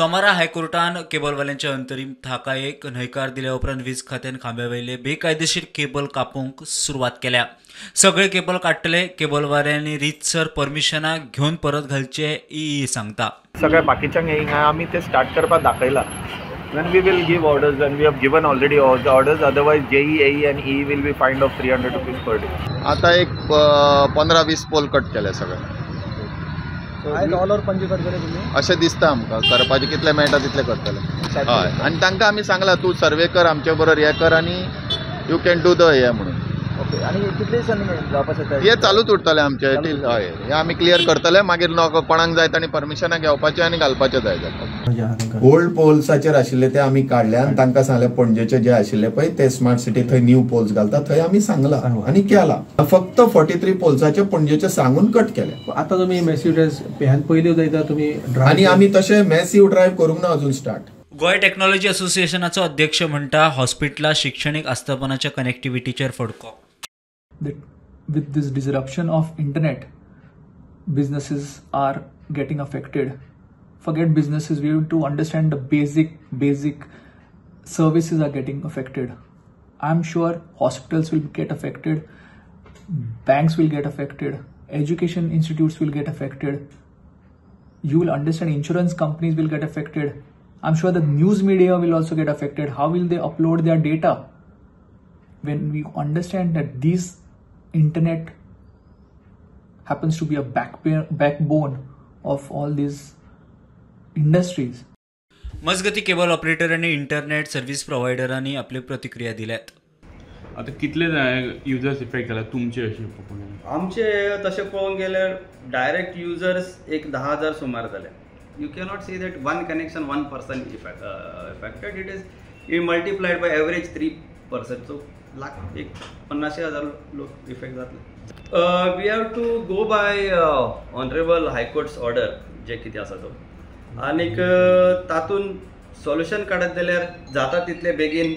सोमारा हायकोर्टान केबलवाल्यांच्या अंतरीम थाकायेक न्हयकार दिल्या उपरांत वीज खात्यान खांब्यावयले बेकायदेशीर केबल कापूंक सुरवात केल्या. सगळे केबल काडटले. केबलवाल्यांनी रितसर परमिशनां घेवन परत घालचे ई सांगता. सगळ्या बाकीच्यांक हिंगा आमी ते स्टार्ट करपाक दाखयला. Then we will give orders and we have given already all the orders. Otherwise JE, AE and EE will be fined of 300 rupees per day. आता एक 15-20 पोल कट केले सगळे. आयज ऑल ओव्हर पणजी करतले तुम्ही अशें दिसता आमकां. करपाचे कितले मेळटा तितले करतले. हय आनी तांकां आमी सांगला तूं सर्वे कर आमचे बरोबर हे कर आनी यू कॅन डू द हे म्हणून. ओके. आनी कितले दिसांनी जावपाक शकता हे चालूच उरतले आमचे टील. हय हे आमी क्लियर करतले. मागीर कोणाक जाय तांणी परमिशनां घेवपाचें आनी घालपाचें जाय जाता. ओल्ड पोल्साचेर आशिल्ले ते आमी काडले आनी तांकां सांगलें पणजेचे जे आशिल्ले पळय ते स्मार्ट सिटी थंय न्यू पोल्स घालता थंय आमी सांगला आनी केला. फक्त 43 पोल्साचे पणजेचे सांगून कट केले. आता तुम्ही मॅसिव्ह ड्रायव्ह पयलीं जायता तुम्ही आनी आमी तशें मॅसिव्ह ड्रायव्ह करूंक ना अजून स्टार्ट. गोय टेक्नॉलॉजी असोसिएशनाचो अध्यक्ष म्हणटा हॉस्पिटलां शिक्षणीक आस्थापनाच्या कनेक्टिव्हिटीचेर फडको. That with this disruption of internet, businesses are getting affected. Forget businesses, we have to understand the basic services are getting affected. I'm sure hospitals will get affected, banks will get affected, education institutes will get affected. You will understand insurance companies will get affected. I'm sure the news media will also get affected. How will they upload their data? When we understand that these internet happens to be a backbone of all these industries. मजगती cable operator आणि internet service प्रोव्हायडरांनी आपली प्रतिक्रिया दिल्यात. आता कितले users effect जाला तुमचे अशें पळोवंक? आमचे तशें पळोवंक गेल्यार डायरेक्ट युजर्स एक 10,000 सुमार जाले. You cannot say that one connection one person affected. It is you multiplied by average 3%. So lakh एक 50,000 लोक इफेक्ट जातले. We have to go by honourable high court's order जे कितें आसा तो. आनीक तातून सोल्युशन काडत जाल्यार जाता तितले बेगीन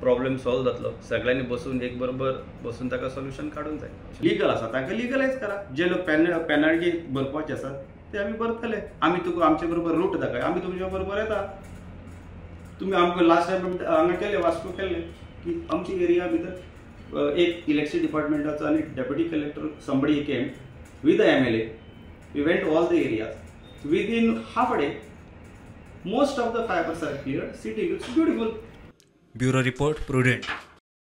प्रॉब्लेम सॉल्व जातलो. सगळ्यांनी बसून एक बरोबर बसून ताका सोल्युशन काडूंक जाय. लिगल आसा ताका लिगलायज करा. जे लोक पेनल्टी भरपाचे आसात ते आमी भरतले. आमी तुका आमचे बरोबर रूट दाखय. आमी तुमच्या बरोबर येता. तुमी आमकां लास्ट टायम हांगा केले वास्को केले की आमची एरिया भितर एक इलेक्ट्रिसिटी डिपार्टमेंटाचो आनी deputy collector somebody came with the MLA. We went to all the areas. Within half a day, most of the fibers are cleared. City looks beautiful. Bureau report prudent.